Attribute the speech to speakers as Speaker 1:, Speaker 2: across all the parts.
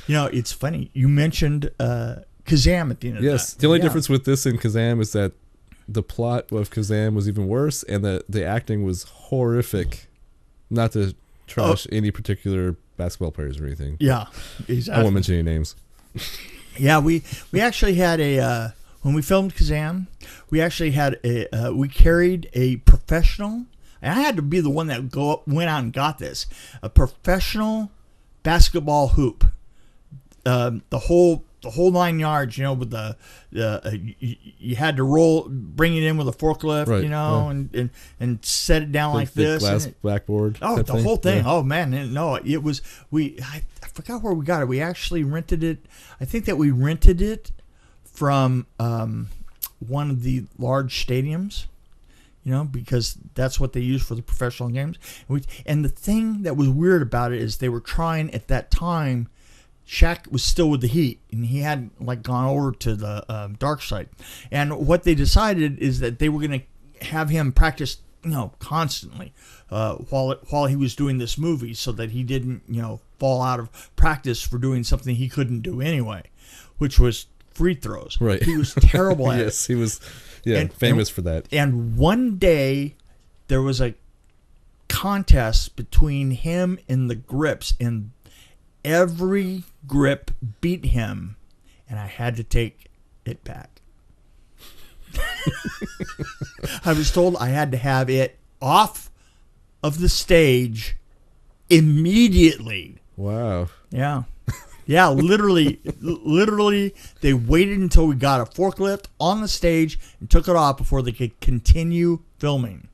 Speaker 1: It's funny. You mentioned Kazaam at the end of that.
Speaker 2: Yes. The only difference with this and Kazaam is that the plot of Kazaam was even worse, and the acting was horrific. Not to trash any particular basketball players or anything.
Speaker 1: Yeah, exactly.
Speaker 2: I won't mention any names.
Speaker 1: Yeah, we actually had when we filmed Kazaam, we actually had we carried a professional, and I had to be the one that went out and got this, a professional basketball hoop, the whole 9 yards, with you had to bring it in with a forklift,
Speaker 2: right,
Speaker 1: and set it down like
Speaker 2: thick
Speaker 1: this.
Speaker 2: Glass blackboard.
Speaker 1: Oh, the whole thing.
Speaker 2: Yeah.
Speaker 1: Oh man, no, it was I forgot where we got it. We actually rented it. I think that we rented it from one of the large stadiums, because that's what they use for the professional games. And the thing that was weird about it is they were trying at that time. Shaq was still with the Heat, and he hadn't gone over to the dark side. And what they decided is that they were going to have him practice, constantly while he was doing this movie, so that he didn't, fall out of practice for doing something he couldn't do anyway, which was free throws.
Speaker 2: Right.
Speaker 1: He was terrible at it.
Speaker 2: Yes, he was. Yeah, famous for that.
Speaker 1: And one day there was a contest between him and the grips, and every grip beat him, and I had to take it back. I was told I had to have it off of the stage immediately.
Speaker 2: Wow.
Speaker 1: Yeah. Yeah, literally, they waited until we got a forklift on the stage and took it off before they could continue filming.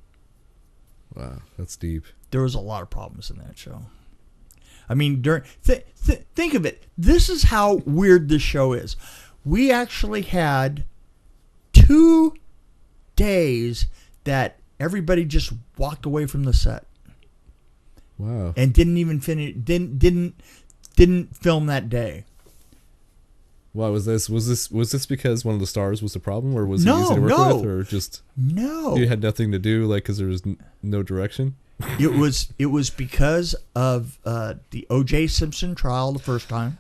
Speaker 2: Wow, that's deep.
Speaker 1: There was a lot of problems in that show. I mean, think of it. This is how weird this show is. We actually had 2 days that everybody just walked away from the set.
Speaker 2: Wow.
Speaker 1: And didn't even finish. Didn't film that day.
Speaker 2: Why was this? Was this because one of the stars was the problem, or was it easy to work with, or just you had nothing to do, because there was no direction?
Speaker 1: It was because of the O.J. Simpson trial the first time.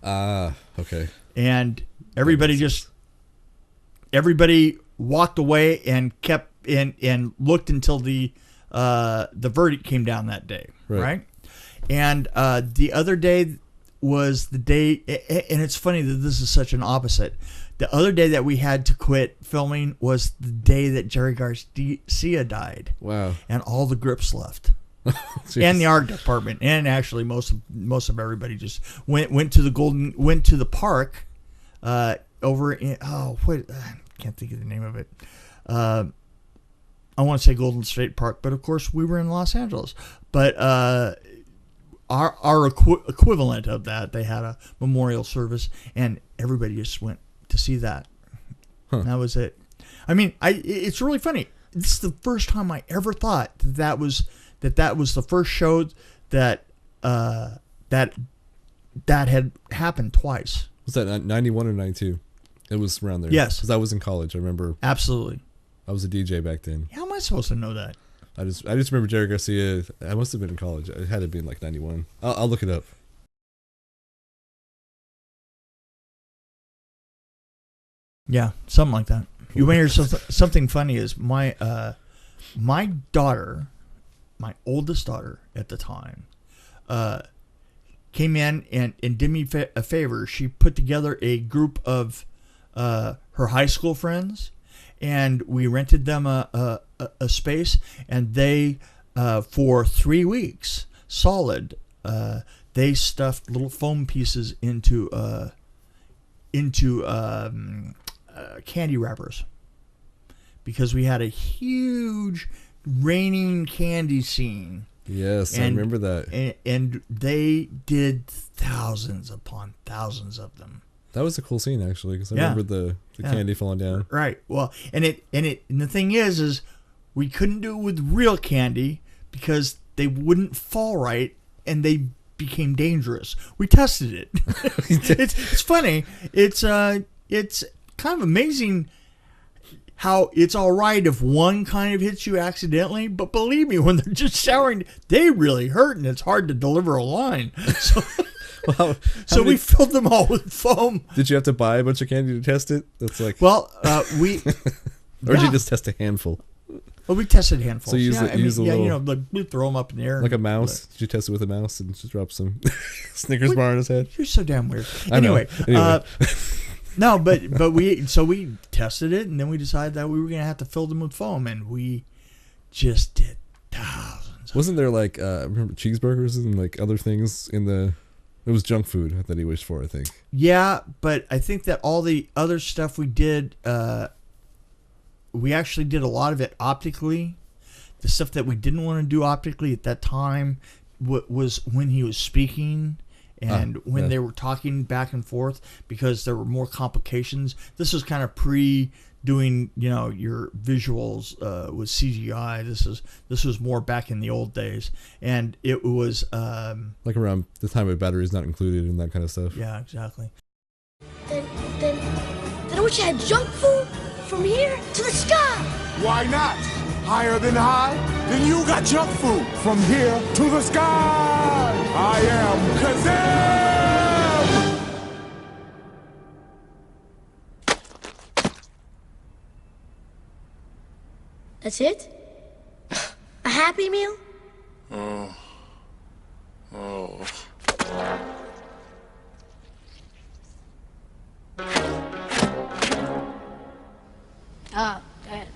Speaker 2: Okay.
Speaker 1: And everybody walked away and kept and looked until the verdict came down that day, right? And the other day was the day, and it's funny that this is such an opposite. The other day that we had to quit filming was the day that Jerry Garcia died.
Speaker 2: Wow. And
Speaker 1: all the grips left. And the art department, and actually most of everybody just went to the park over in I can't think of the name of it. I want to say Golden State Park, but of course we were in Los Angeles. But our equivalent of that, they had a memorial service, and everybody just went to see that.
Speaker 2: Huh.
Speaker 1: That was it. I mean, it's really funny. This is the first time I ever thought that was the first show that that had happened twice.
Speaker 2: Was that 91 or 92? It was around there.
Speaker 1: Yes.
Speaker 2: Because I was in college. I remember.
Speaker 1: Absolutely.
Speaker 2: I was a DJ back then.
Speaker 1: How am I supposed to know that?
Speaker 2: I just remember Jerry Garcia. I must have been in college. It had to be in 91. I'll look it up.
Speaker 1: Yeah, something like that. You want to hear something funny? Is my daughter, my oldest daughter at the time, came in and did me a favor. She put together a group of her high school friends, and we rented them a space, and they for 3 weeks solid, they stuffed little foam pieces into candy wrappers, because we had a huge raining candy scene.
Speaker 2: Yes, I remember that.
Speaker 1: And they did thousands upon thousands of them.
Speaker 2: That was a cool scene, actually, because I remember the candy falling down.
Speaker 1: Right. Well, and the thing is we couldn't do it with real candy because they wouldn't fall right, and they became dangerous. We tested it. It's funny. It's kind of amazing how it's all right if one kind of hits you accidentally, but believe me, when they're just showering, they really hurt, and it's hard to deliver a line. So,
Speaker 2: Well,
Speaker 1: So we filled them all with foam.
Speaker 2: Did you have to buy a bunch of candy to test it? That's like,
Speaker 1: Well, we
Speaker 2: or did you just test a handful,
Speaker 1: well, we tested handfuls.
Speaker 2: So you use
Speaker 1: yeah,
Speaker 2: a- use a little-
Speaker 1: you know, like we throw them up in the air.
Speaker 2: like a
Speaker 1: and-
Speaker 2: mouse? Did you test it with a mouse and just drop some Snickers bar on his head?
Speaker 1: You're so damn weird.
Speaker 2: I know.
Speaker 1: Anyway. No, but we tested it, and then we decided that we were going to have to fill them with foam, and we just did thousands.
Speaker 2: Wasn't there like remember cheeseburgers and like other things in the? It was junk food that he wished for, I think.
Speaker 1: Yeah, but I think that all the other stuff we did, we actually did a lot of it optically. The stuff that we didn't want to do optically at that time was when he was speaking. And when they were talking back and forth, because there were more complications. This was kind of doing, you know, your visuals with CGI. This was more back in the old days, and it was
Speaker 2: Like around the time of batteries not included and that kind of stuff.
Speaker 1: yeah, exactly.
Speaker 3: Then I wish I had junk food from here to the sky.
Speaker 4: Why not? Higher than high? Then you got junk food from here to the sky. I am Kazaam.
Speaker 3: That's it? A Happy Meal? Oh, go ahead.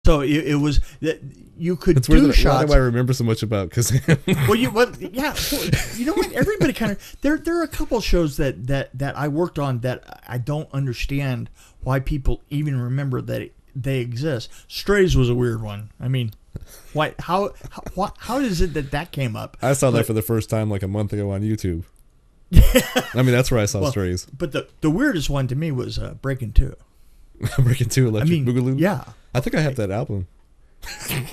Speaker 1: So it was that you could
Speaker 2: It's weird
Speaker 1: do
Speaker 2: that, why
Speaker 1: shots.
Speaker 2: do I remember so much about Kazaam?
Speaker 1: Well, you know what? Everybody kind of there are a couple of shows that I worked on that I don't understand why people even remember that they exist. Strays was a weird one. I mean, why? How is it that came up?
Speaker 2: I saw that for the first time like a month ago on YouTube. I mean, that's where I saw Strays.
Speaker 1: But the weirdest one to me was Breakin' 2.
Speaker 2: Breaking 2
Speaker 1: I
Speaker 2: Electric
Speaker 1: mean,
Speaker 2: Boogaloo.
Speaker 1: yeah.
Speaker 2: I think I have that album. I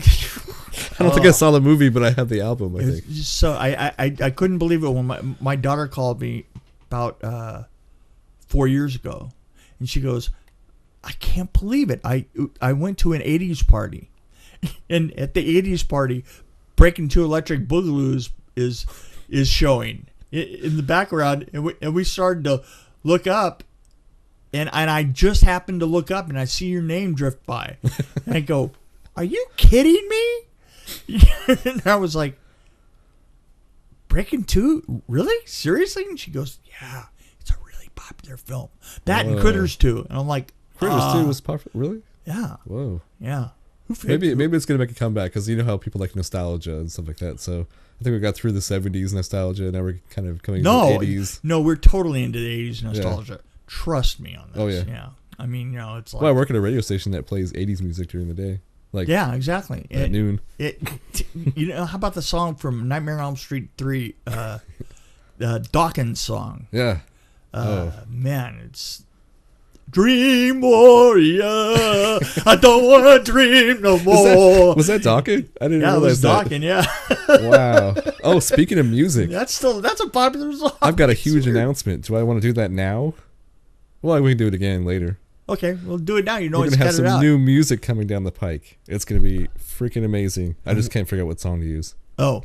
Speaker 2: don't think I saw the movie, but I have the album, I think.
Speaker 1: So I couldn't believe it when my daughter called me about 4 years ago, and she goes, "I can't believe it. I went to an 80s party, and at the 80s party, Breakin' 2 Electric Boogaloo is showing in the background, and we started to look up, and I just happened to look up, and I see your name drift by, and I go, "Are you kidding me?" And I was like, "Breakin' 2? Really? Seriously?" And she goes, "Yeah, it's a really popular film. That and Critters 2." And I'm like,
Speaker 2: Critters 2 was popular? Really?
Speaker 1: yeah,
Speaker 2: Whoa.
Speaker 1: yeah.
Speaker 2: Maybe it's going to make a comeback because you know how people like nostalgia and stuff like that. So I think we got through the 70s nostalgia. Now we're kind of coming
Speaker 1: No,
Speaker 2: into the 80s.
Speaker 1: no, we're totally into the 80s nostalgia. Trust me on this.
Speaker 2: Oh, yeah.
Speaker 1: Yeah. I mean, you know, it's like,
Speaker 2: Well, I work at a radio station that plays 80s music during the day. Like
Speaker 1: yeah, exactly.
Speaker 2: at noon.
Speaker 1: You know, how about the song from Nightmare on Elm Street 3, Dawkins song?
Speaker 2: Yeah.
Speaker 1: Man, it's Dream Warrior. I don't want to dream no more.
Speaker 2: Was that Dawkins? I didn't
Speaker 1: Yeah, it
Speaker 2: realize
Speaker 1: was
Speaker 2: that.
Speaker 1: Dawkins, yeah.
Speaker 2: Wow. Oh, speaking of music,
Speaker 1: That's a popular song.
Speaker 2: I've got a
Speaker 1: It's
Speaker 2: huge
Speaker 1: weird.
Speaker 2: announcement. Do I want to do that now? Well, we can do it again later.
Speaker 1: Okay, we'll do it now. You know,
Speaker 2: We're
Speaker 1: it's
Speaker 2: going to have
Speaker 1: cut it
Speaker 2: some
Speaker 1: out.
Speaker 2: new music coming down the pike. It's going to be freaking amazing. I just can't figure out what song to use.
Speaker 1: Oh,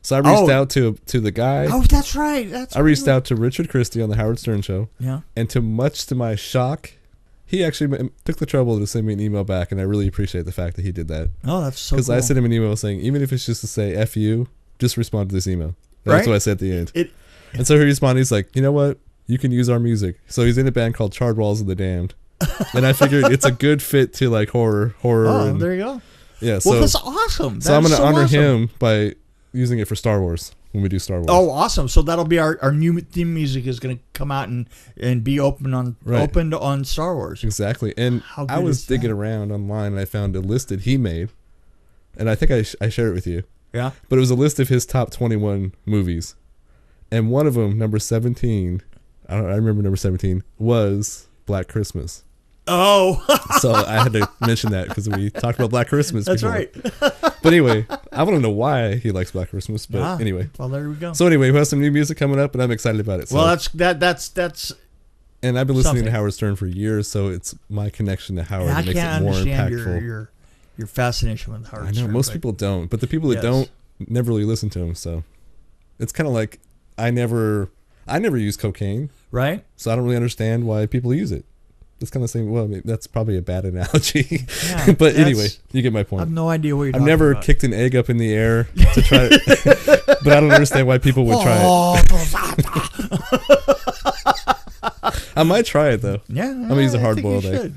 Speaker 2: So I reached out to the guy.
Speaker 1: oh, that's right.
Speaker 2: I reached out to Richard Christie on the Howard Stern Show.
Speaker 1: Yeah.
Speaker 2: And to much to my shock he actually took the trouble to send me an email back, and I really appreciate the fact that he did that.
Speaker 1: Oh, that's so cool.
Speaker 2: Because I sent him an email saying, even if it's just to say F you, just respond to this email. That's what I said at the end. And so he responded, he's like, you know what? You can use our music. So he's in a band called Charred Walls of the Damned. And I figured it's a good fit to like horror.
Speaker 1: Oh,
Speaker 2: and,
Speaker 1: there you go.
Speaker 2: Yeah.
Speaker 1: Well, that's awesome.
Speaker 2: So I'm going to honor him by using it for Star Wars when we do Star Wars.
Speaker 1: Oh, awesome. So that'll be our new theme music is going to come out and be opened on Star Wars.
Speaker 2: Exactly. And I was digging around online and I found a list that he made. And I think I shared it with you.
Speaker 1: Yeah.
Speaker 2: But it was a list of his top 21 movies. And one of them, number 17, I remember number 17, was Black Christmas.
Speaker 1: Oh.
Speaker 2: So I had to mention that because we talked about Black Christmas
Speaker 1: That's
Speaker 2: before.
Speaker 1: right.
Speaker 2: But anyway, I want to know why he likes Black Christmas. But anyway.
Speaker 1: Well, there we go.
Speaker 2: So anyway, we have some new music coming up, and I'm excited about it. So.
Speaker 1: Well, that's.
Speaker 2: And I've been listening to Howard Stern for years, so it's my connection to Howard that makes it more impactful.
Speaker 1: Your fascination with Howard Stern.
Speaker 2: I know, most people don't. But the people that don't never really listen to him, so. It's kind of like I never use cocaine.
Speaker 1: Right.
Speaker 2: So I don't really understand why people use it. It's kind of saying, well, that's probably a bad analogy.
Speaker 1: Yeah,
Speaker 2: but anyway, you get my point.
Speaker 1: I have no idea what you're talking
Speaker 2: I've never
Speaker 1: about.
Speaker 2: kicked an egg up in the air to try it. But I don't understand why people would try it. I might try it, though.
Speaker 1: Yeah.
Speaker 2: I'm going to use a hard-boiled egg.